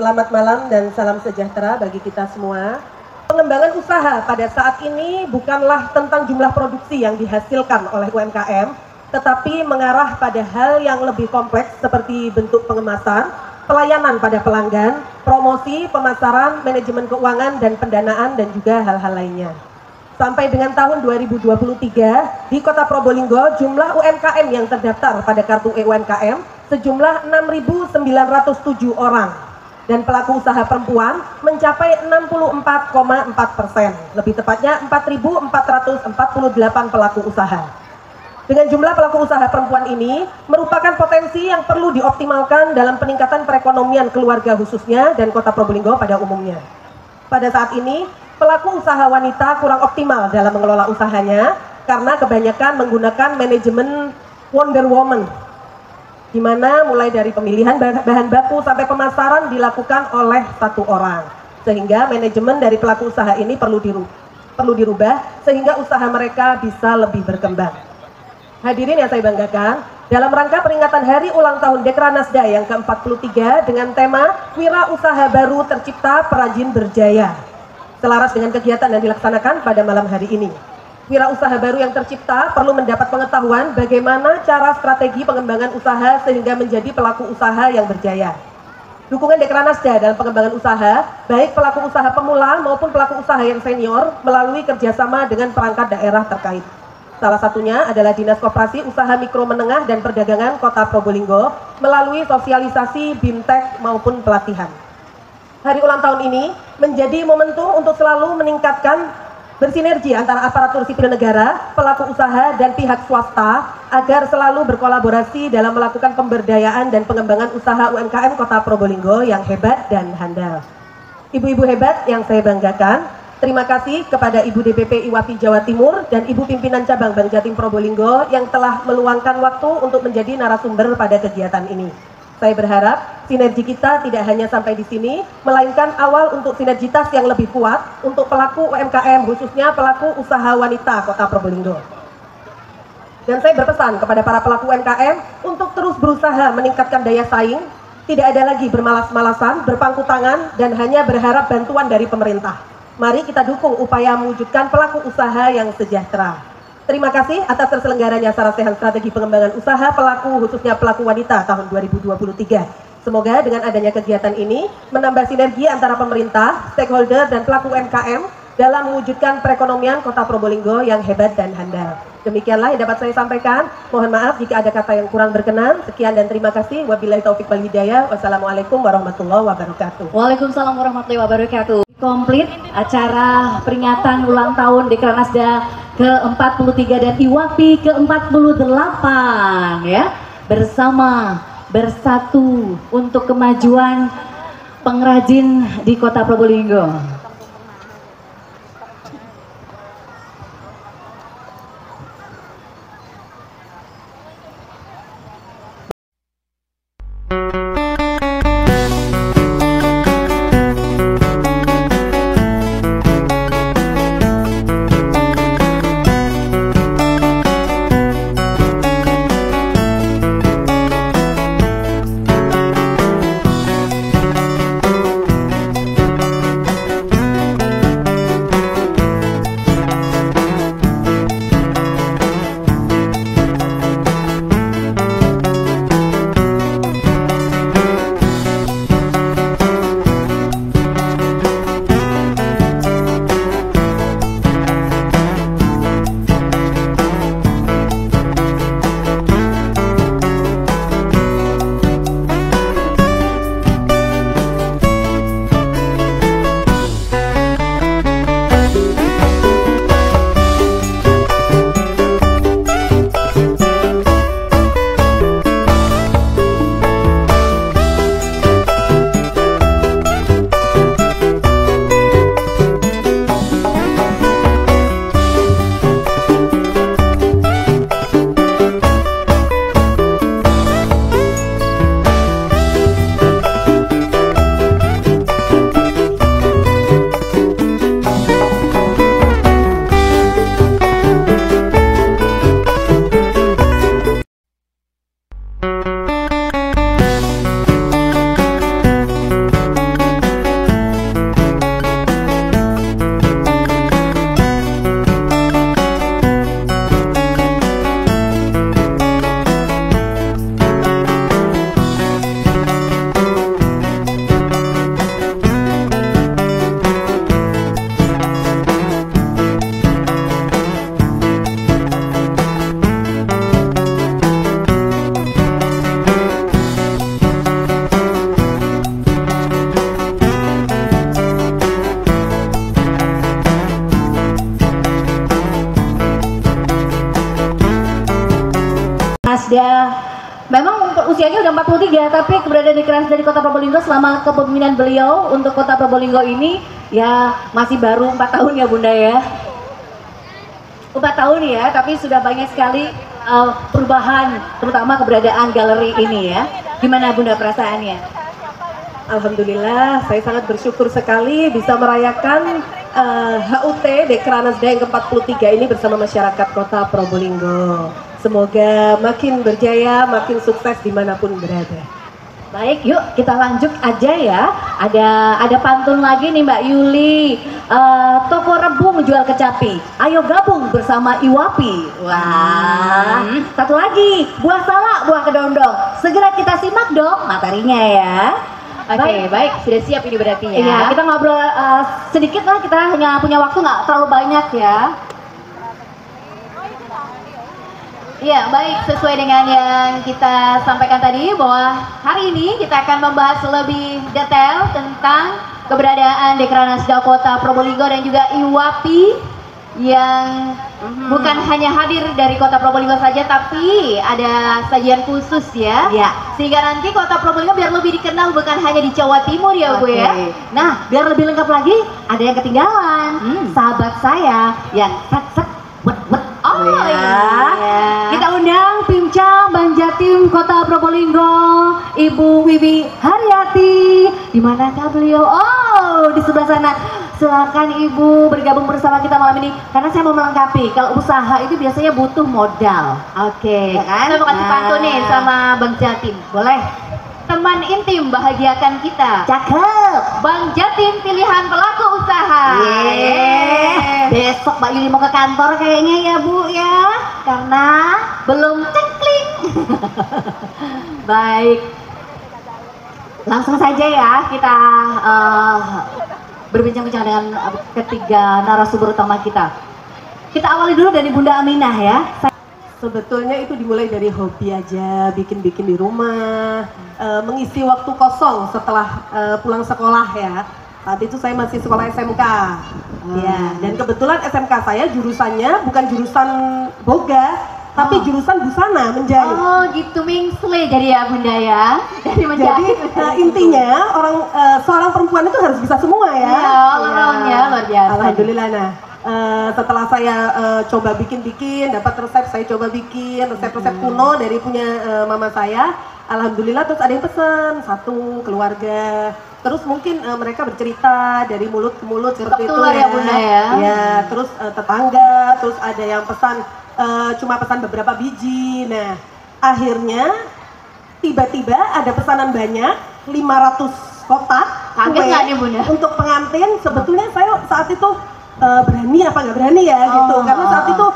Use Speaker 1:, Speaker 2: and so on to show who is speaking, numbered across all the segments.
Speaker 1: Selamat malam dan salam sejahtera bagi kita semua. Pengembangan usaha pada saat ini bukanlah tentang jumlah produksi yang dihasilkan oleh UMKM, tetapi mengarah pada hal yang lebih kompleks seperti bentuk pengemasan, pelayanan pada pelanggan, promosi, pemasaran, manajemen keuangan, dan pendanaan, dan juga hal-hal lainnya. Sampai dengan tahun 2023, di Kota Probolinggo, jumlah UMKM yang terdaftar pada Kartu UMKM sejumlah 6.907 orang. Dan pelaku usaha perempuan mencapai 64,4%, lebih tepatnya 4.448 pelaku usaha. Dengan jumlah pelaku usaha perempuan ini merupakan potensi yang perlu dioptimalkan dalam peningkatan perekonomian keluarga khususnya dan Kota Probolinggo pada umumnya. Pada saat ini, pelaku usaha wanita kurang optimal dalam mengelola usahanya karena kebanyakan menggunakan manajemen Wonder Woman, di mana mulai dari pemilihan bahan baku sampai pemasaran dilakukan oleh satu orang, sehingga manajemen dari pelaku usaha ini perlu dirubah sehingga usaha mereka bisa lebih berkembang. Hadirin yang saya banggakan, dalam rangka peringatan Hari Ulang Tahun Dekranasda yang ke-43 dengan tema Wira Usaha Baru Tercipta Perajin Berjaya, selaras dengan kegiatan yang dilaksanakan pada malam hari ini. Wira usaha baru yang tercipta perlu mendapat pengetahuan bagaimana cara strategi pengembangan usaha sehingga menjadi pelaku usaha yang berjaya. Dukungan Dekranasda dalam pengembangan usaha, baik pelaku usaha pemula maupun pelaku usaha yang senior melalui kerjasama dengan perangkat daerah terkait. Salah satunya adalah Dinas Koperasi Usaha Mikro Menengah dan Perdagangan Kota Probolinggo melalui sosialisasi, bimtek maupun pelatihan. Hari ulang tahun ini menjadi momentum untuk selalu meningkatkan bersinergi antara aparatur sipil negara, pelaku usaha, dan pihak swasta agar selalu berkolaborasi dalam melakukan pemberdayaan dan pengembangan usaha UMKM Kota Probolinggo yang hebat dan handal. Ibu-ibu hebat yang saya banggakan, terima kasih kepada Ibu DPP IWAPI Jawa Timur dan Ibu Pimpinan Cabang Bank Jatim Probolinggo yang telah meluangkan waktu untuk menjadi narasumber pada kegiatan ini. Saya berharap sinergi kita tidak hanya sampai di sini, melainkan awal untuk sinergitas yang lebih kuat untuk pelaku UMKM, khususnya pelaku usaha wanita Kota Probolinggo. Dan saya berpesan kepada para pelaku UMKM untuk terus berusaha meningkatkan daya saing, tidak ada lagi bermalas-malasan, berpangku tangan, dan hanya berharap bantuan dari pemerintah. Mari kita dukung upaya mewujudkan pelaku usaha yang sejahtera. Terima kasih atas terselenggaranya Sarasehan Strategi Pengembangan Usaha Pelaku, khususnya pelaku wanita tahun 2023. Semoga dengan adanya kegiatan ini menambah sinergi antara pemerintah, stakeholder, dan pelaku UMKM dalam mewujudkan perekonomian Kota Probolinggo yang hebat dan handal. Demikianlah yang dapat saya sampaikan. Mohon maaf jika ada kata yang kurang berkenan. Sekian dan terima kasih. Wabillahi taufiq wal hidayah. Wassalamualaikum warahmatullahi wabarakatuh.
Speaker 2: Waalaikumsalam warahmatullahi wabarakatuh. Komplit acara peringatan ulang tahun Dekranasda ke-43 dan IWAPI ke-48 ya, bersama bersatu untuk kemajuan pengrajin di Kota Probolinggo. Dekranasda memang usianya udah 43, tapi keberadaan Dekranasda di Kota Probolinggo selama kepemimpinan beliau untuk Kota Probolinggo ini ya masih baru 4 tahun ya Bunda ya. 4 tahun ya, tapi sudah banyak sekali perubahan, terutama keberadaan galeri ini ya. Gimana Bunda perasaannya?
Speaker 1: Alhamdulillah, saya sangat bersyukur sekali bisa merayakan HUT Dekranasda yang ke-43 ini bersama masyarakat Kota Probolinggo. Semoga makin berjaya, makin sukses dimanapun berada.
Speaker 2: Baik, yuk kita lanjut aja ya. Ada pantun lagi nih Mbak Yuli. Toko rebung jual kecapi. Ayo gabung bersama Iwapi. Wah. Satu lagi, buah salak, buah kedondong. Segera kita simak dong materinya ya.
Speaker 3: Oke, baik, sudah siap ini berarti ya.
Speaker 2: Iya, kita ngobrol sedikit lah, kita hanya punya waktu nggak terlalu banyak ya.
Speaker 3: Iya, baik, sesuai dengan yang kita sampaikan tadi bahwa hari ini kita akan membahas lebih detail tentang keberadaan Dekranasda Kota Probolinggo dan juga Iwapi yang bukan hanya hadir dari Kota Probolinggo saja, tapi ada sajian khusus ya.
Speaker 2: Ya.
Speaker 3: Sehingga nanti Kota Probolinggo biar lebih dikenal bukan hanya di Jawa Timur ya Bu ya.
Speaker 2: Nah, biar lebih lengkap lagi, ada yang ketinggalan. Sahabat saya yang set wet.
Speaker 3: Oh iya.
Speaker 2: Kita undang Pimca Banjatim Kota Probolinggo, Ibu Wiwi Haryati. Di manakah beliau? Oh, di sebelah sana. Silakan Ibu bergabung bersama kita malam ini karena saya mau melengkapi. Kalau usaha itu biasanya butuh modal.
Speaker 3: Oke,
Speaker 2: Ya kan?
Speaker 3: saya mau kasih pantun nih sama Bang Jatim.
Speaker 2: Boleh.
Speaker 3: Teman intim bahagiakan kita.
Speaker 2: Cakep.
Speaker 3: Bang Jatim pilihan pelaku usaha.
Speaker 2: Yeay. Besok Mbak Yuli mau ke kantor kayaknya ya Bu ya, karena belum ceklik. Baik, langsung saja ya kita berbincang-bincang dengan ketiga narasumber utama kita. Kita awali dulu dari Bunda Aminah ya.
Speaker 1: Sebetulnya itu dimulai dari hobi aja, bikin-bikin di rumah, mengisi waktu kosong setelah pulang sekolah ya. Saat itu saya masih sekolah SMK, ya. Dan kebetulan SMK saya jurusannya bukan jurusan boga, tapi jurusan busana menjahit.
Speaker 3: Oh gitu, mingsle jadi ya Bunda ya. Dari menjahit.
Speaker 1: Jadi intinya seorang perempuan itu harus bisa semua ya.
Speaker 3: Iya, all around ya, luar biasa.
Speaker 1: Alhamdulillah. Nah, setelah saya coba bikin-bikin, dapat resep, saya coba bikin resep-resep kuno dari punya mama saya. Alhamdulillah, terus ada yang pesen, satu keluarga. Terus mungkin mereka bercerita dari mulut ke mulut seperti itu
Speaker 3: Kebetulan
Speaker 1: ya.
Speaker 3: ya Bunda ya.
Speaker 1: Ya, terus tetangga, terus ada yang pesan cuma pesan beberapa biji. Nah, akhirnya tiba-tiba ada pesanan banyak, 500 kotak
Speaker 3: Kaget
Speaker 1: kue
Speaker 3: nggak nih Bunda?
Speaker 1: untuk pengantin. Sebetulnya saya saat itu berani apa nggak berani ya gitu, karena saat itu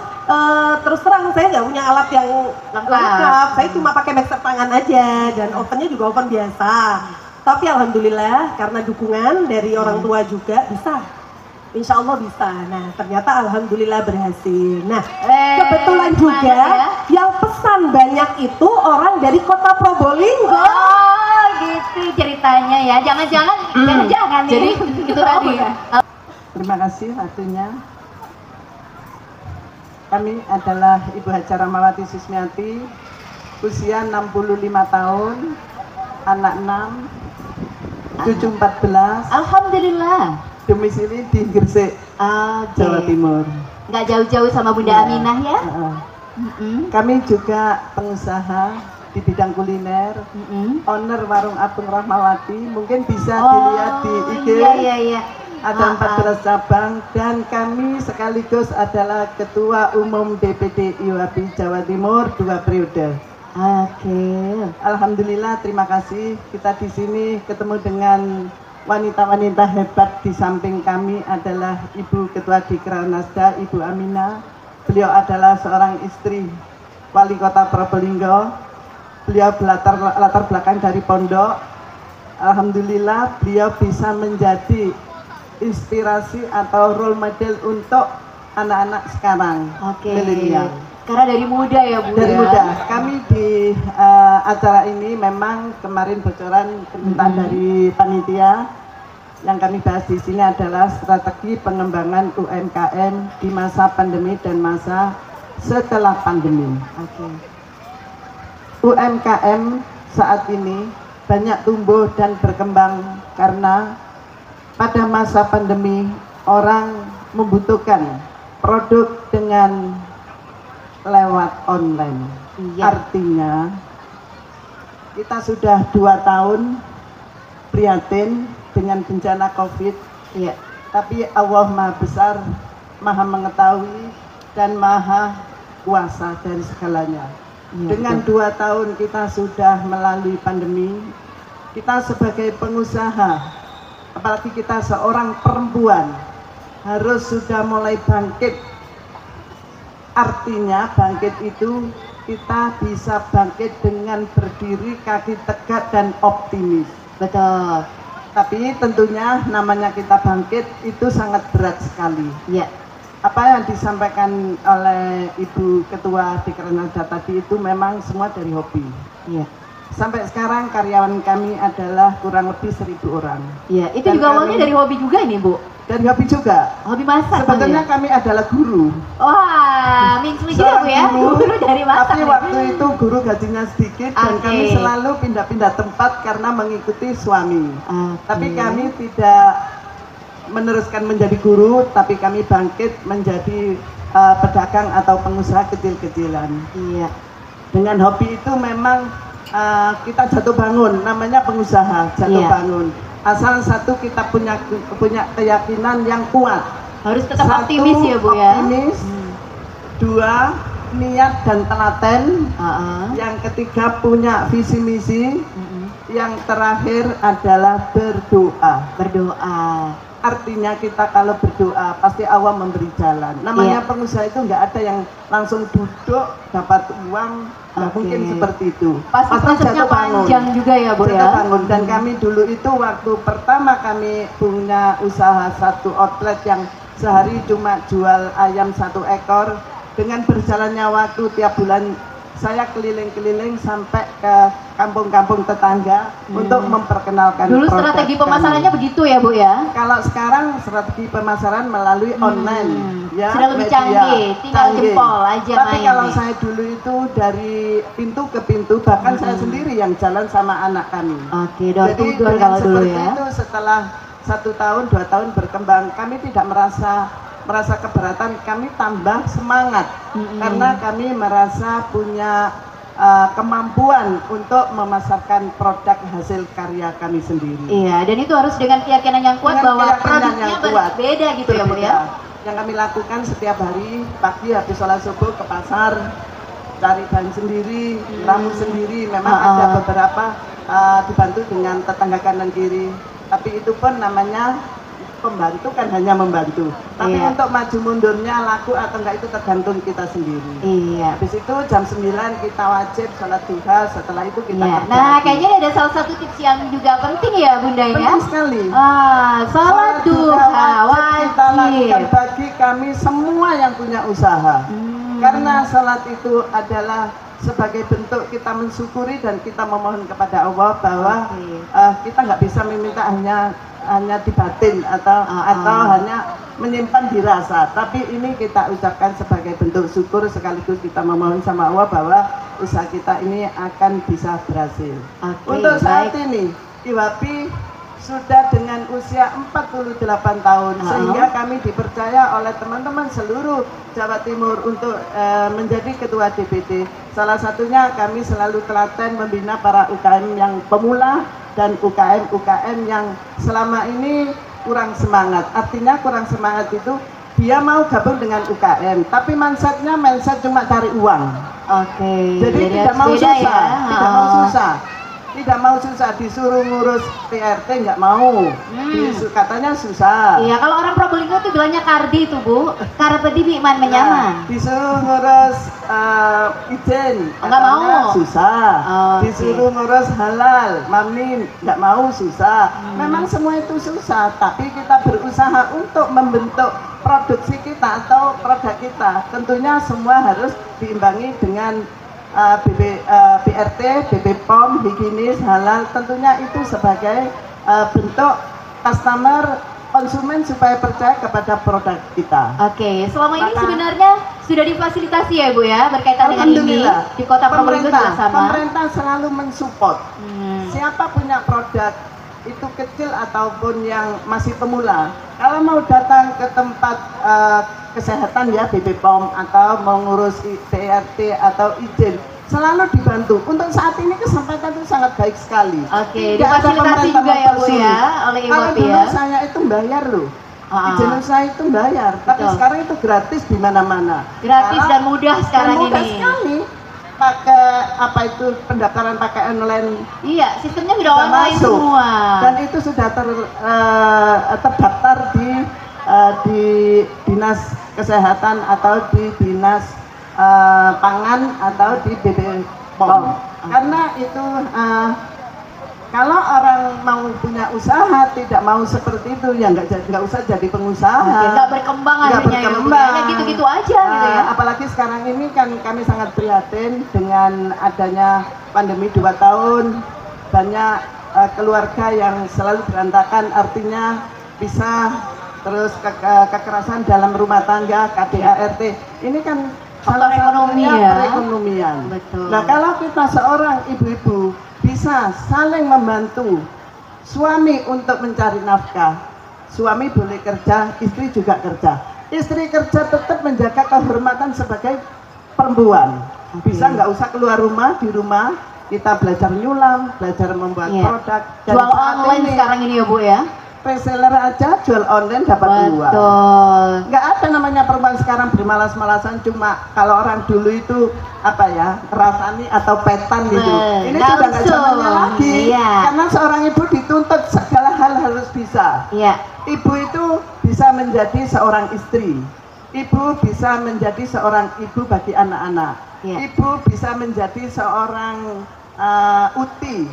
Speaker 1: terus terang saya nggak punya alat yang lengkap. Saya cuma pakai mixer tangan aja dan ovennya juga oven biasa. Tapi alhamdulillah karena dukungan dari orang tua juga bisa. Insya Allah bisa. Nah ternyata alhamdulillah berhasil. Nah kebetulan juga yang pesan banyak itu orang dari Kota Probolinggo.
Speaker 3: Oh gitu ceritanya ya. Jangan-jangan nih.
Speaker 2: Jadi
Speaker 3: itu tadi ya.
Speaker 4: Terima kasih waktunya. Kami adalah Ibu Hajar Rahmawati Susmiati, usia 65 tahun, anak 6, cucu 14.
Speaker 3: Alhamdulillah.
Speaker 4: Domisili di Gresik, Jawa Timur.
Speaker 3: Nggak jauh-jauh sama Bunda Aminah ya.
Speaker 4: Kami juga pengusaha di bidang kuliner, owner warung Apung Rahmawati. Mungkin bisa dilihat di IG.
Speaker 3: Iya.
Speaker 4: Ada 14 cabang dan kami sekaligus adalah Ketua Umum DPD IWAPI Jawa Timur 2 periode.
Speaker 2: Oke.
Speaker 4: Alhamdulillah, terima kasih. Kita di sini ketemu dengan wanita-wanita hebat. Di samping kami adalah Ibu Ketua Dekranasda, Ibu Aminah. Beliau adalah seorang istri Wali Kota Probolinggo. Beliau latar belakang dari pondok. Alhamdulillah, beliau bisa menjadi inspirasi atau role model untuk anak-anak sekarang. Milenial.
Speaker 3: Karena dari muda ya Bu.
Speaker 4: Dari muda. Kami di acara ini memang kemarin bocoran permintaan dari panitia. Yang kami bahas di sini adalah strategi pengembangan UMKM di masa pandemi dan masa setelah pandemi. UMKM saat ini banyak tumbuh dan berkembang karena pada masa pandemi orang membutuhkan produk dengan lewat online. Artinya kita sudah 2 tahun prihatin dengan bencana COVID, tapi Allah Maha Besar, Maha Mengetahui dan Maha Kuasa dari segalanya. Dengan 2 tahun kita sudah melalui pandemi, kita sebagai pengusaha, apalagi kita seorang perempuan, harus sudah mulai bangkit. Artinya bangkit itu kita bisa bangkit dengan berdiri kaki tegak dan optimis.
Speaker 2: Betul.
Speaker 4: Tapi tentunya namanya kita bangkit itu sangat berat sekali.
Speaker 2: Iya.
Speaker 4: Apa yang disampaikan oleh Ibu Ketua Dekranasda tadi itu memang semua dari hobi.
Speaker 2: Iya.
Speaker 4: Sampai sekarang karyawan kami adalah kurang lebih 1.000 orang.
Speaker 2: Iya, itu
Speaker 4: Dan
Speaker 2: juga awalnya dari hobi juga ini, Bu.
Speaker 4: Dari hobi juga.
Speaker 2: Hobi masak.
Speaker 4: Sebetulnya
Speaker 2: ya?
Speaker 4: kami adalah guru.
Speaker 2: Wah, mingsli juga Bu ya. Guru dari masak.
Speaker 4: Tapi
Speaker 2: nih.
Speaker 4: waktu itu guru gajinya sedikit dan kami selalu pindah-pindah tempat karena mengikuti suami. Tapi kami tidak meneruskan menjadi guru, tapi kami bangkit menjadi pedagang atau pengusaha kecil-kecilan.
Speaker 2: Iya.
Speaker 4: Dengan hobi itu memang kita jatuh bangun, namanya pengusaha jatuh bangun. Asal satu kita punya keyakinan yang kuat.
Speaker 2: Harus tetap
Speaker 4: Satu,
Speaker 2: optimis ya Bu ya.
Speaker 4: Optimis. 2, niat dan telaten. Yang ketiga punya visi misi. Yang terakhir adalah berdoa.
Speaker 2: Berdoa.
Speaker 4: Artinya kita kalau berdoa pasti Allah memberi jalan. Namanya pengusaha itu nggak ada yang langsung duduk dapat uang, nggak mungkin seperti itu.
Speaker 2: Pasti prosesnya panjang juga ya Bu ya.
Speaker 4: Bangun. Dan kami dulu itu waktu pertama kami punya usaha satu outlet yang sehari cuma jual ayam 1 ekor. Dengan berjalannya waktu tiap bulan saya keliling-keliling sampai ke kampung-kampung tetangga untuk memperkenalkan
Speaker 2: dulu
Speaker 4: produk
Speaker 2: strategi
Speaker 4: kami.
Speaker 2: pemasarannya begitu ya Bu ya?
Speaker 4: Kalau sekarang strategi pemasaran melalui online ya,
Speaker 2: sudah lebih
Speaker 4: media,
Speaker 2: canggih, tinggal jempol aja
Speaker 4: Tapi
Speaker 2: main
Speaker 4: kalau
Speaker 2: nih.
Speaker 4: saya dulu itu dari pintu ke pintu, bahkan saya sendiri yang jalan sama anak kami.
Speaker 2: Oke, door to
Speaker 4: Jadi
Speaker 2: door
Speaker 4: dengan
Speaker 2: kalau dulu
Speaker 4: seperti
Speaker 2: ya.
Speaker 4: itu setelah 1 tahun 2 tahun berkembang, kami tidak merasa keberatan, kami tambah semangat karena kami merasa punya kemampuan untuk memasarkan produk hasil karya kami sendiri.
Speaker 2: Iya, dan itu harus dengan keyakinan yang kuat
Speaker 4: Dengan
Speaker 2: bahwa
Speaker 4: keyakinan
Speaker 2: produknya
Speaker 4: yang kuat.
Speaker 2: berbeda gitu ya Bu ya.
Speaker 4: Yang kami lakukan setiap hari, pagi habis sholat subuh ke pasar, cari bahan sendiri, ramu sendiri. Memang ada beberapa dibantu dengan tetangga kanan kiri, tapi itu pun namanya pembantu, kan hanya membantu. Tapi untuk maju mundurnya laku atau enggak itu tergantung kita sendiri.
Speaker 2: Iya.
Speaker 4: Habis itu jam 9 kita wajib sholat duha, setelah itu kita kerja
Speaker 2: Nah,
Speaker 4: lagi.
Speaker 2: kayaknya ada salah satu tips yang juga penting ya Bunda ya.
Speaker 4: Penting sekali.
Speaker 2: Sholat duha
Speaker 4: kita lakukan
Speaker 2: wajib.
Speaker 4: bagi kami semua yang punya usaha. Karena sholat itu adalah sebagai bentuk kita mensyukuri dan kita memohon kepada Allah bahwa kita nggak bisa meminta hanya di batin atau hanya menyimpan di rasa, tapi ini kita ucapkan sebagai bentuk syukur sekaligus kita memohon sama Allah bahwa usaha kita ini akan bisa berhasil. Untuk saat ini IWAPI sudah dengan usia 48 tahun, sehingga kami dipercaya oleh teman-teman seluruh Jawa Timur untuk menjadi ketua DPD. Salah satunya kami selalu telaten membina para UKM yang pemula dan UKM yang selama ini kurang semangat. Artinya kurang semangat itu dia mau gabung dengan UKM, tapi mindset cuma cari uang. Jadi tidak mau susah, tidak mau susah, disuruh ngurus PRT nggak mau, katanya susah.
Speaker 2: Iya, kalau orang Probolinggo tuh bilangnya kardi itu Bu, karpe di man menyaman.
Speaker 4: Disuruh ngurus izin,
Speaker 2: nggak mau,
Speaker 4: susah. Disuruh ngurus halal, mamin, nggak mau, susah. Memang semua itu susah, tapi kita berusaha untuk membentuk produksi kita atau produk kita. Tentunya semua harus diimbangi dengan PRT, BPOM, higienis, halal, tentunya itu sebagai bentuk customer konsumen supaya percaya kepada produk kita.
Speaker 3: Oke, selama ini
Speaker 4: Maka-
Speaker 3: sebenarnya sudah difasilitasi ya Bu ya berkaitan dengan ini
Speaker 4: Alhamdulillah,
Speaker 3: di Kota Probolinggo juga sama.
Speaker 4: pemerintah selalu mensupport.
Speaker 3: Hmm.
Speaker 4: Siapa punya produk itu kecil ataupun yang masih pemula, kalau mau datang ke tempat kesehatan ya BB POM atau mengurus PRT atau izin, selalu dibantu. Untuk saat ini kesempatan itu sangat baik sekali.
Speaker 3: Oke,
Speaker 4: Tidak ada
Speaker 3: difasilitasi
Speaker 4: pemerintah
Speaker 3: juga ya Bu
Speaker 4: mempersulit.
Speaker 3: ya oleh
Speaker 4: Kalau
Speaker 3: IWAPI
Speaker 4: dulu
Speaker 3: ya.
Speaker 4: saya itu bayar loh.
Speaker 3: Ah.
Speaker 4: Izin usaha itu bayar, tapi
Speaker 3: Betul.
Speaker 4: sekarang itu gratis di mana-mana.
Speaker 3: Gratis
Speaker 4: Sekarang-
Speaker 3: dan mudah sekarang
Speaker 4: mudah
Speaker 3: ini.
Speaker 4: sekali. Pakai apa itu pendaftaran pakai online
Speaker 3: Iya, sistemnya sudah
Speaker 4: sudah
Speaker 3: online
Speaker 4: masuk.
Speaker 3: semua.
Speaker 4: Dan itu sudah terdaftar di dinas kesehatan atau di dinas pangan atau di BB POM. Karena itu kalau orang mau punya usaha tidak mau seperti itu ya nggak usah jadi pengusaha.
Speaker 3: Oke, nggak berkembang
Speaker 4: Nggak
Speaker 3: akhirnya ya, Bu, ya.
Speaker 4: berkembang.
Speaker 3: Ya, gitu-gitu aja gitu ya.
Speaker 4: Apalagi sekarang ini kan kami sangat prihatin dengan adanya pandemi 2 tahun, banyak keluarga yang selalu berantakan, artinya pisah, terus kekerasan dalam rumah tangga, KDART. Ini kan
Speaker 3: Faktor ekonomi
Speaker 4: satunya
Speaker 3: ya.
Speaker 4: perekonomian.
Speaker 3: Betul.
Speaker 4: Nah, kalau kita seorang ibu-ibu bisa saling membantu suami untuk mencari nafkah, suami boleh kerja, istri juga kerja. Istri kerja tetap menjaga kehormatan sebagai perempuan. Bisa nggak usah keluar rumah, di rumah kita belajar nyulam, belajar membuat
Speaker 3: Iya.
Speaker 4: produk. Dan
Speaker 3: Jual
Speaker 4: saat
Speaker 3: online
Speaker 4: ini,
Speaker 3: sekarang ini ya Bu ya.
Speaker 4: reseller aja jual online dapat uang.
Speaker 3: Betul.
Speaker 4: Nggak ada namanya perempuan sekarang bermalas-malasan, cuma kalau orang dulu itu apa ya, rasani atau petan gitu. Ini
Speaker 3: nggak
Speaker 4: sudah nggak
Speaker 3: usah.
Speaker 4: zamannya lagi.
Speaker 3: Iya.
Speaker 4: Karena seorang ibu dituntut segala hal harus bisa.
Speaker 3: Iya.
Speaker 4: Ibu itu bisa menjadi seorang istri. Ibu bisa menjadi seorang ibu bagi anak-anak.
Speaker 3: Iya.
Speaker 4: Ibu bisa menjadi seorang uti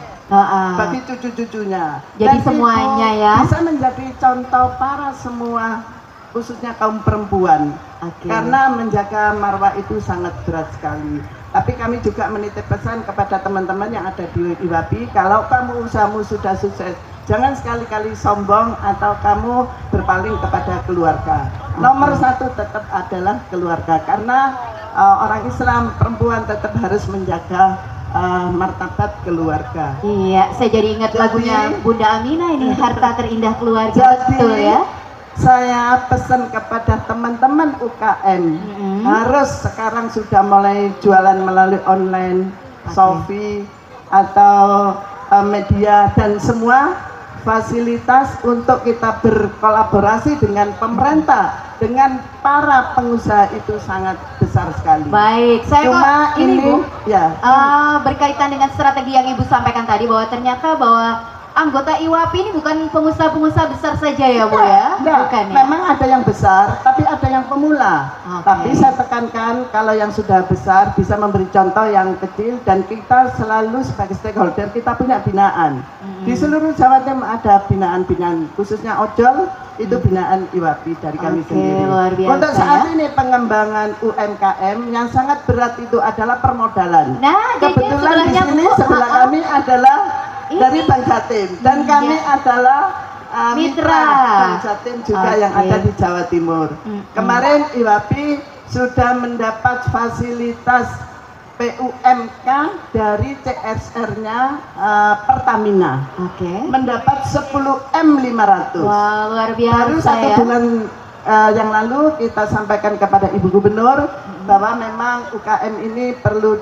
Speaker 4: bagi cucu-cucunya.
Speaker 3: Jadi
Speaker 4: Dan
Speaker 3: semuanya
Speaker 4: ibu
Speaker 3: ya.
Speaker 4: bisa menjadi contoh para semua, khususnya kaum perempuan.
Speaker 3: Oke.
Speaker 4: Karena menjaga marwah itu sangat berat sekali. Tapi kami juga menitip pesan kepada teman-teman yang ada di IWAPI, kalau kamu usahamu sudah sukses, jangan sekali-kali sombong atau kamu berpaling kepada keluarga. Nomor 1 tetap adalah keluarga, karena orang Islam perempuan tetap harus menjaga martabat keluarga.
Speaker 3: Iya, saya jadi ingat lagunya Bunda Amina ini, harta terindah keluarga.
Speaker 4: Jadi
Speaker 3: Betul ya.
Speaker 4: saya pesan kepada teman-teman UKM, harus sekarang sudah mulai jualan melalui online, Shopee atau media dan semua fasilitas untuk kita berkolaborasi dengan pemerintah, dengan para pengusaha itu sangat besar sekali.
Speaker 3: Baik, saya
Speaker 4: Cuma
Speaker 3: kok ini Bu,
Speaker 4: ya,
Speaker 3: berkaitan dengan strategi yang Ibu sampaikan tadi bahwa ternyata bahwa anggota IWAPI ini bukan pengusaha-pengusaha besar saja ya Bu ya?
Speaker 4: Enggak,
Speaker 3: Bukan ya?
Speaker 4: memang ada yang besar, tapi ada yang pemula.
Speaker 3: Oke.
Speaker 4: Tapi saya tekankan kalau yang sudah besar bisa memberi contoh yang kecil, dan kita selalu sebagai stakeholder kita punya binaan. Di seluruh Jawa Timur ada binaan-binaan, khususnya ojol itu binaan IWAPI dari kami
Speaker 3: Oke,
Speaker 4: sendiri.
Speaker 3: luar biasa
Speaker 4: Untuk saat
Speaker 3: ya.
Speaker 4: ini pengembangan UMKM yang sangat berat itu adalah permodalan.
Speaker 3: Nah, jadi
Speaker 4: Kebetulan di
Speaker 3: sebelahnya,
Speaker 4: sini
Speaker 3: Bu,
Speaker 4: sebelah kami adalah dari Bank Jatim, dan kami adalah
Speaker 3: Mitra.
Speaker 4: Bank Jatim juga yang
Speaker 3: Oke.
Speaker 4: ada di Jawa Timur. Kemarin IWAPI sudah mendapat fasilitas PUMK dari CSR-nya Pertamina,
Speaker 3: Oke.
Speaker 4: mendapat 10M500.
Speaker 3: Wah, luar biasa
Speaker 4: Baru 1
Speaker 3: ya.
Speaker 4: bulan yang lalu kita sampaikan kepada Ibu Gubernur bahwa memang UKM ini perlu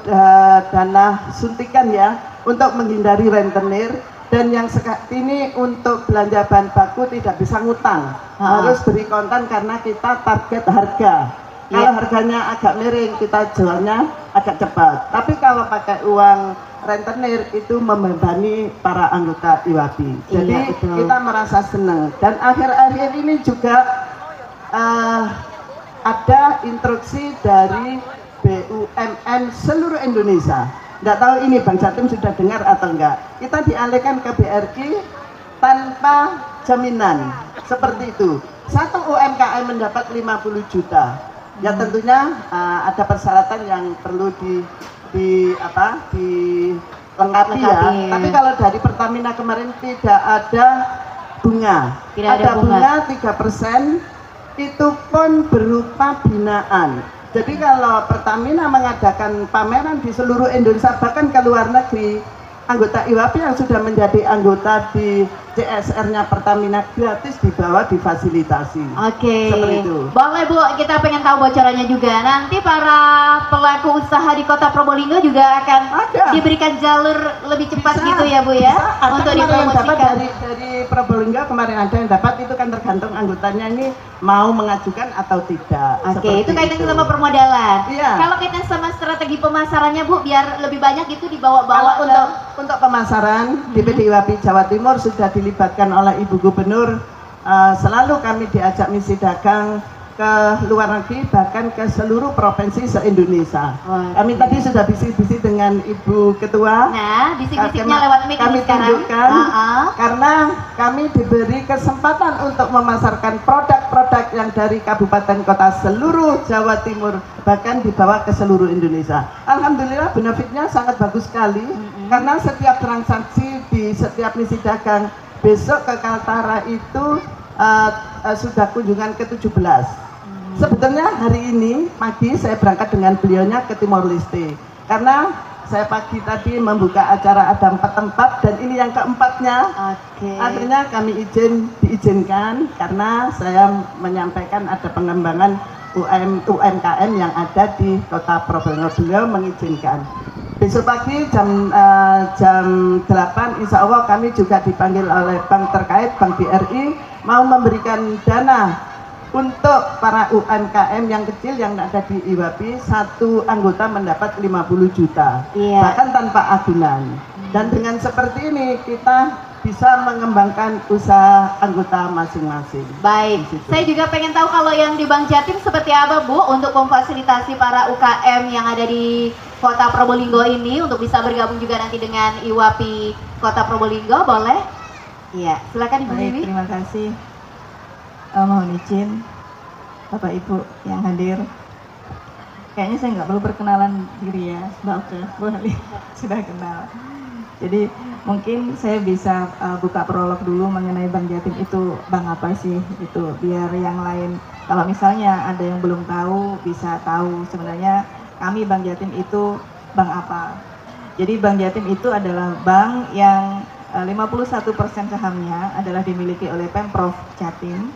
Speaker 4: dana suntikan ya untuk menghindari rentenir, dan yang saat ini untuk belanja bahan baku tidak bisa ngutang, harus beri kontan karena kita target harga. Kalau harganya agak miring kita jualnya agak cepat, tapi kalau pakai uang rentenir itu membebani para anggota IWAPI. Jadi
Speaker 3: Iya, betul.
Speaker 4: kita merasa senang, dan akhir-akhir ini juga ada instruksi dari BUMN seluruh Indonesia. Nggak tahu ini Bang Jatim sudah dengar atau enggak. Kita dialihkan ke BRI tanpa jaminan, seperti itu. Satu UMKM mendapat 50 juta. Ya tentunya ada persyaratan yang perlu dilengkapi ya.
Speaker 3: Lengkapi, ya.
Speaker 4: Tapi kalau dari Pertamina kemarin tidak ada bunga.
Speaker 3: Tidak ada bunga.
Speaker 4: 3%, itu pun berupa binaan. Jadi kalau Pertamina mengadakan pameran di seluruh Indonesia, bahkan ke luar negeri, anggota IWAPI yang sudah menjadi anggota di CSR-nya Pertamina gratis dibawa difasilitasi.
Speaker 3: Oke.
Speaker 4: Seperti itu.
Speaker 3: Boleh Bu, kita pengen tahu bocorannya juga. Nanti para pelaku usaha di Kota Probolinggo juga akan diberikan jalur lebih cepat gitu ya Bu ya,
Speaker 4: Ada
Speaker 3: untuk
Speaker 4: kemarin yang dapat
Speaker 3: dipromosikan.
Speaker 4: dari Probolinggo kemarin ada yang dapat, itu kan tergantung anggotanya ini mau mengajukan atau tidak.
Speaker 3: Oke, itu
Speaker 4: Seperti
Speaker 3: kaitannya sama permodalan.
Speaker 4: Iya.
Speaker 3: Kalau kaitan sama strategi pemasarannya Bu, biar lebih banyak itu dibawa-bawa
Speaker 4: Kalau untuk pemasaran di PD IWAPI Jawa Timur sudah dilibatkan oleh Ibu Gubernur. Selalu kami diajak misi dagang ke luar negeri, bahkan ke seluruh provinsi se-Indonesia. Kami tadi sudah bisik-bisik dengan Ibu Ketua.
Speaker 3: Nah, bisik-bisiknya lewat mic
Speaker 4: Kami
Speaker 3: ini sekarang.
Speaker 4: tunjukkan karena kami diberi kesempatan untuk memasarkan produk-produk yang dari kabupaten kota seluruh Jawa Timur, bahkan dibawa ke seluruh Indonesia. Alhamdulillah benefitnya sangat bagus sekali, karena setiap transaksi di setiap misi dagang besok ke Kaltara itu sudah kunjungan ke-17. Sebetulnya hari ini pagi saya berangkat dengan beliaunya ke Timor Leste, karena saya pagi tadi membuka acara ada 4 tempat dan ini yang keempatnya. Akhirnya kami diizinkan karena saya menyampaikan ada pengembangan UMKM yang ada di Kota Probolinggo. Beliau mengizinkan. Besok pagi jam 8 insya Allah kami juga dipanggil oleh bank terkait, Bank BRI, mau memberikan dana untuk para UMKM yang kecil yang ada di IWAPI. Satu anggota mendapat 50 juta, bahkan tanpa agunan. Dan dengan seperti ini kita bisa mengembangkan usaha anggota masing-masing.
Speaker 3: Baik, saya juga pengen tahu kalau yang di Bank Jatim seperti apa Bu untuk memfasilitasi para UKM yang ada di Kota Probolinggo ini untuk bisa bergabung juga nanti dengan IWAPI Kota Probolinggo, boleh? Iya, silakan Ibu Dewi.
Speaker 5: Terima kasih. Mohon izin Bapak Ibu yang hadir. Kayaknya saya nggak perlu perkenalan diri ya, Mbak Boleh sudah kenal. Jadi mungkin saya bisa buka prolog dulu mengenai Bank Jatim itu bank apa sih, itu biar yang lain kalau misalnya ada yang belum tahu bisa tahu sebenarnya kami Bank Jatim itu bank apa. Jadi Bank Jatim itu adalah bank yang 51% sahamnya adalah dimiliki oleh Pemprov Jatim,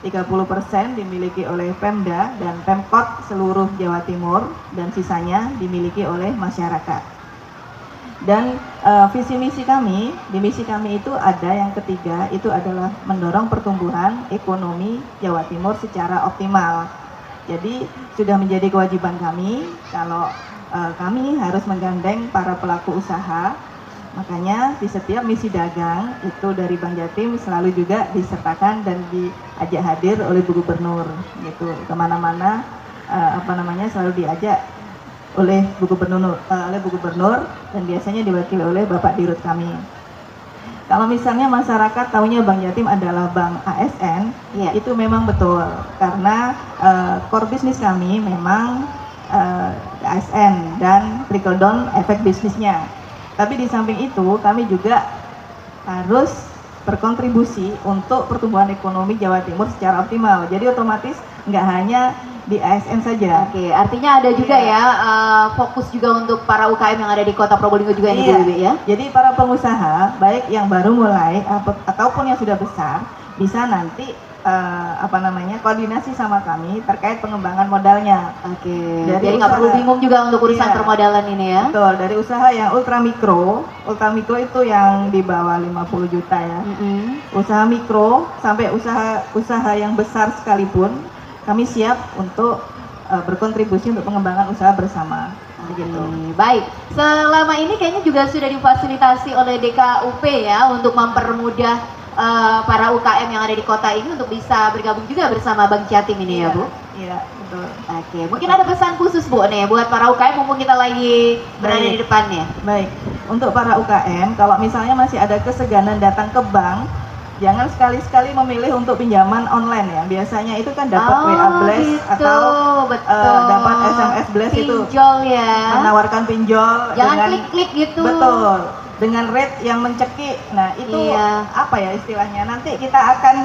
Speaker 5: 30% dimiliki oleh Pemda dan Pemkot seluruh Jawa Timur, dan sisanya dimiliki oleh masyarakat. Dan visi misi kami, di misi kami itu ada yang ketiga, itu adalah mendorong pertumbuhan ekonomi Jawa Timur secara optimal. Jadi sudah menjadi kewajiban kami kalau kami harus menggandeng para pelaku usaha. Makanya di setiap misi dagang itu dari Bank Jatim selalu juga disertakan dan diajak hadir oleh Bu Gubernur gitu, kemana-mana selalu diajak oleh Bu Gubernur dan biasanya diwakili oleh Bapak Dirut kami. Kalau misalnya masyarakat taunya Bank Jatim adalah bank ASN, itu memang betul karena core bisnis kami memang ASN dan trickle down efek bisnisnya. Tapi di samping itu kami juga harus berkontribusi untuk pertumbuhan ekonomi Jawa Timur secara optimal. Jadi otomatis nggak hanya di ASN saja.
Speaker 3: Oke, artinya ada juga fokus juga untuk para UKM yang ada di Kota Probolinggo juga ini ya.
Speaker 5: Jadi para pengusaha baik yang baru mulai ataupun yang sudah besar bisa nanti koordinasi sama kami terkait pengembangan modalnya.
Speaker 3: Jadi nggak perlu bingung juga untuk urusan permodalan ini ya.
Speaker 5: Betul, dari usaha yang ultra mikro itu yang di bawah 50 juta ya. Usaha mikro sampai usaha yang besar sekalipun kami siap untuk berkontribusi untuk pengembangan usaha bersama. Begitu.
Speaker 3: Baik, selama ini kayaknya juga sudah difasilitasi oleh DKUP ya untuk mempermudah para UKM yang ada di kota ini untuk bisa bergabung juga bersama Bank Jatim ini ya Bu?
Speaker 5: Iya, betul.
Speaker 3: Oke, mungkin ada pesan khusus Bu nih buat para UKM mumpung kita lagi berada di depannya.
Speaker 5: Baik, untuk para UKM kalau misalnya masih ada keseganan datang ke bank, jangan sekali-sekali memilih untuk pinjaman online ya. Biasanya itu kan dapat WA Blast atau dapat SMS Blast itu
Speaker 3: pinjol ya.
Speaker 5: menawarkan pinjol.
Speaker 3: Jangan klik-klik gitu.
Speaker 5: Betul. dengan rate yang mencekik. Nah itu
Speaker 3: Iya.
Speaker 5: apa ya istilahnya? Nanti kita akan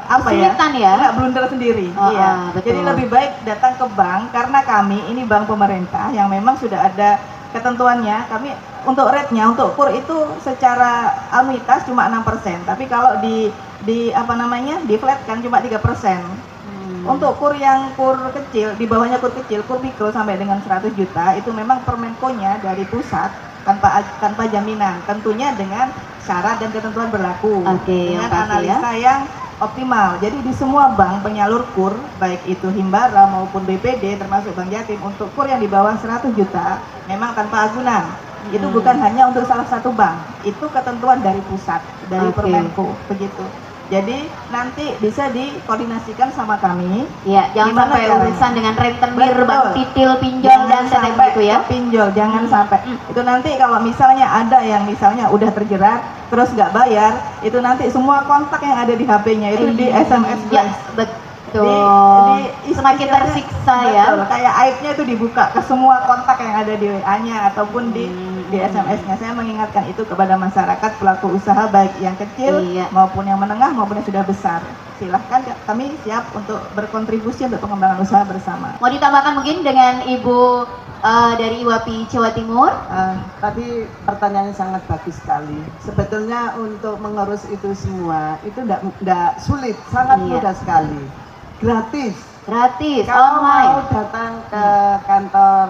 Speaker 5: apa ya?
Speaker 3: Kesulitan ya?
Speaker 5: Kena blunder sendiri. Iya.
Speaker 3: betul.
Speaker 5: Jadi lebih baik datang ke bank karena kami ini bank pemerintah yang memang sudah ada ketentuannya. Kami untuk rate-nya, untuk kur itu secara anuitas cuma 6%. Tapi kalau di apa namanya? Di flat kan cuma 3%. Untuk kur yang kur kecil, di bawahnya kur kecil, kur mikro sampai dengan 100 juta itu memang Permenko-nya dari pusat tanpa jaminan, tentunya dengan syarat dan ketentuan berlaku.
Speaker 3: Oke, yang
Speaker 5: dengan
Speaker 3: pasti
Speaker 5: analisa yang optimal. Jadi di semua bank penyalur kur, baik itu Himbara maupun BPD termasuk Bank Jatim, untuk kur yang di bawah 100 juta memang tanpa agunan. Itu bukan hanya untuk salah satu bank, itu ketentuan dari pusat, dari
Speaker 3: Oke.
Speaker 5: Permenko, begitu. Jadi nanti bisa dikoordinasikan sama kami.
Speaker 3: Iya, jangan
Speaker 5: Gimana
Speaker 3: sampai
Speaker 5: caranya?
Speaker 3: urusan dengan rentenir,
Speaker 5: Betul.
Speaker 3: bank titil, pinjol
Speaker 5: Jangan
Speaker 3: dan
Speaker 5: sampai
Speaker 3: sebagainya gitu ya.
Speaker 5: pinjol, jangan sampai. Itu nanti kalau misalnya ada yang misalnya udah terjerat terus nggak bayar, itu nanti semua kontak yang ada di HP-nya itu di SMS
Speaker 3: Ya,
Speaker 5: blast.
Speaker 3: betul. Semakin
Speaker 5: istilahnya-
Speaker 3: tersiksa ya.
Speaker 5: Betul, kayak aibnya itu dibuka ke semua kontak yang ada di WA-nya ataupun di SMS-nya. Saya mengingatkan itu kepada masyarakat pelaku usaha baik yang kecil
Speaker 3: Iya.
Speaker 5: maupun yang menengah maupun yang sudah besar. Silahkan, kami siap untuk berkontribusi untuk pengembangan usaha bersama.
Speaker 3: Mau ditambahkan mungkin dengan Ibu dari IWAPI Jawa Timur?
Speaker 4: Tadi pertanyaannya sangat bagus sekali. Sebetulnya untuk mengurus itu semua itu tidak sulit, sangat
Speaker 3: Iya.
Speaker 4: mudah sekali. Gratis.
Speaker 3: Gratis,
Speaker 4: Kalau
Speaker 3: online.
Speaker 4: mau datang ke kantor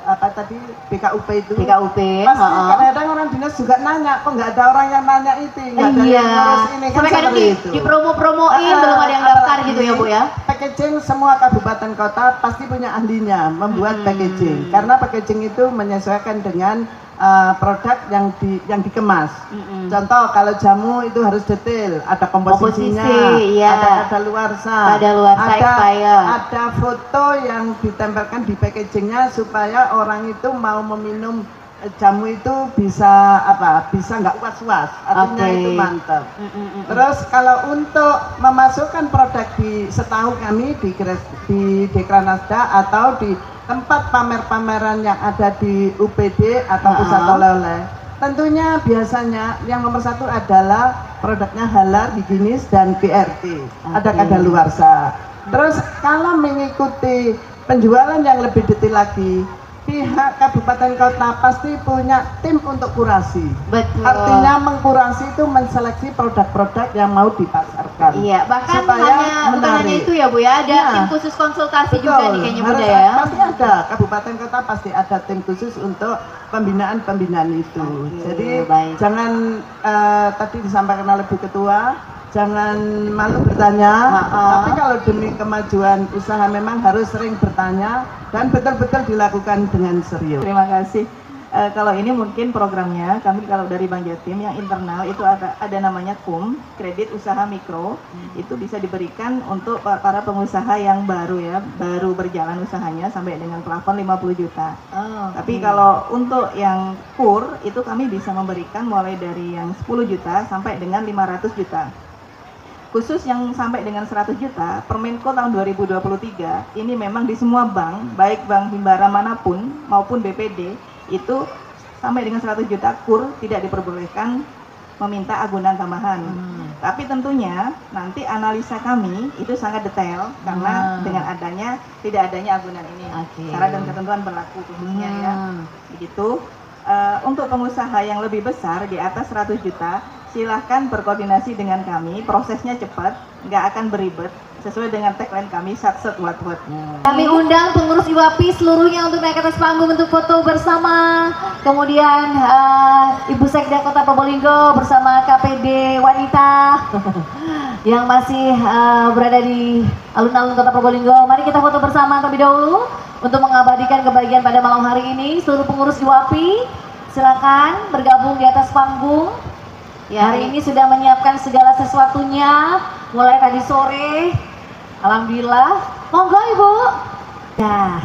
Speaker 4: apa tadi BKUP itu,
Speaker 3: BKUP,
Speaker 4: pasti
Speaker 3: heeh.
Speaker 4: kadang-kadang orang dinas juga nanya, kok nggak ada orang yang nanya itu, nggak ada
Speaker 3: Iya.
Speaker 4: yang ngurus ini, kan
Speaker 3: Sampai kadang
Speaker 4: seperti itu.
Speaker 3: dipromo-promoin, belum ada yang daftar gitu ya Bu ya?
Speaker 4: Packaging semua kabupaten kota pasti punya ahlinya membuat packaging, karena packaging itu menyesuaikan dengan produk yang dikemas. Contoh kalau jamu itu harus detail, ada komposisinya,
Speaker 3: Komposisi, iya.
Speaker 4: ada kadaluarsa,
Speaker 3: Kadaluarsa expired.
Speaker 4: ada foto yang ditempelkan di packagingnya supaya orang itu mau meminum jamu itu bisa nggak was-was, artinya
Speaker 3: Oke.
Speaker 4: itu mantap. Terus kalau untuk memasukkan produk setahu kami di Dekranasda atau di tempat pamer-pameran yang ada di UPD atau pusat oleh-oleh, tentunya biasanya yang nomor satu adalah produknya halal, higienis dan BRT, ada kadaluarsa. Terus kalau mengikuti penjualan yang lebih detail lagi, pihak kabupaten kota pasti punya tim untuk kurasi.
Speaker 3: Betul.
Speaker 4: Artinya mengkurasi itu menseleksi produk-produk yang mau dipasarkan.
Speaker 3: Iya, bahkan
Speaker 4: Supaya
Speaker 3: bukan hanya
Speaker 4: menarik.
Speaker 3: itu ya Bu ya, ada
Speaker 4: Iya.
Speaker 3: tim khusus konsultasi
Speaker 4: Betul,
Speaker 3: juga nih kayaknya
Speaker 4: harus
Speaker 3: Bunda ya.
Speaker 4: pasti ada, kabupaten kota pasti ada tim khusus untuk pembinaan itu.
Speaker 3: Oke,
Speaker 4: Jadi
Speaker 3: baik.
Speaker 4: jangan tadi disampaikan oleh Bu Ketua, jangan malu bertanya, tapi kalau demi kemajuan usaha memang harus sering bertanya dan betul-betul dilakukan dengan serius.
Speaker 5: Terima kasih. Kalau ini mungkin programnya, kami kalau dari Bank Jatim yang internal itu ada namanya KUM, Kredit Usaha Mikro, itu bisa diberikan untuk para pengusaha yang baru ya, baru berjalan usahanya sampai dengan plafon 50 juta. Tapi kalau untuk yang KUR, itu kami bisa memberikan mulai dari yang 10 juta sampai dengan 500 juta. Khusus yang sampai dengan 100 juta, Permenko tahun 2023, ini memang di semua bank, baik bank Himbara manapun maupun BPD, itu sampai dengan 100 juta KUR tidak diperbolehkan meminta agunan tambahan. Tapi tentunya nanti analisa kami itu sangat detail karena dengan tidak adanya agunan ini.
Speaker 3: Oke.
Speaker 5: Syarat dan ketentuan berlaku khususnya ya. Begitu. Untuk pengusaha yang lebih besar di atas 100 juta, silahkan berkoordinasi dengan kami, prosesnya cepat, nggak akan beribet, sesuai dengan tagline kami, sat-set wat-wat.
Speaker 3: Kami undang pengurus IWAPI seluruhnya untuk naik ke atas panggung untuk foto bersama. Kemudian Ibu Sekda Kota Probolinggo bersama KPD Wanita yang masih berada di alun-alun Kota Probolinggo. Mari kita foto bersama terlebih dahulu untuk mengabadikan kebahagiaan pada malam hari ini. Seluruh pengurus IWAPI silakan bergabung di atas panggung. Ya, hari ini sudah menyiapkan segala sesuatunya mulai tadi sore. Alhamdulillah. Monggo Ibu. Nah,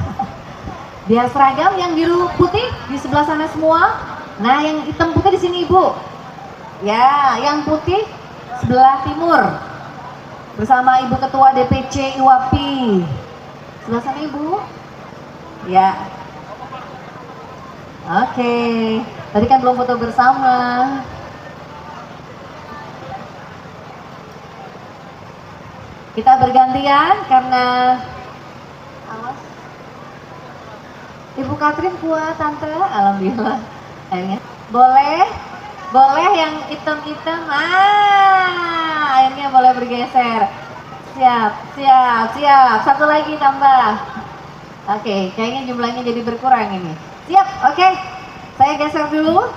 Speaker 3: biar seragam yang biru putih di sebelah sana semua. Nah, yang hitam putih di sini Ibu. Ya, yang putih sebelah timur. Bersama Ibu Ketua DPC IWAPI. Sebelah sana Ibu. Ya. Oke. Tadi kan belum foto bersama. Kita bergantian karena awas. Ibu Katrin kuat, Tante. Alhamdulillah. Akhirnya boleh yang hitam-hitam. Akhirnya boleh bergeser. Siap. Satu lagi tambah. Oke, kayaknya jumlahnya jadi berkurang ini. Siap, oke. Saya geser dulu.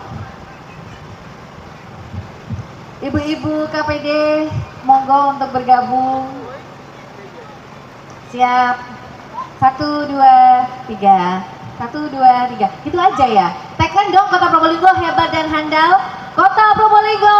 Speaker 3: Ibu-ibu KPD, monggo untuk bergabung. Siap. 1, 2, 3. 1, 2, 3. Itu aja ya. Tagline dong, Kota Probolinggo hebat dan handal. Kota Probolinggo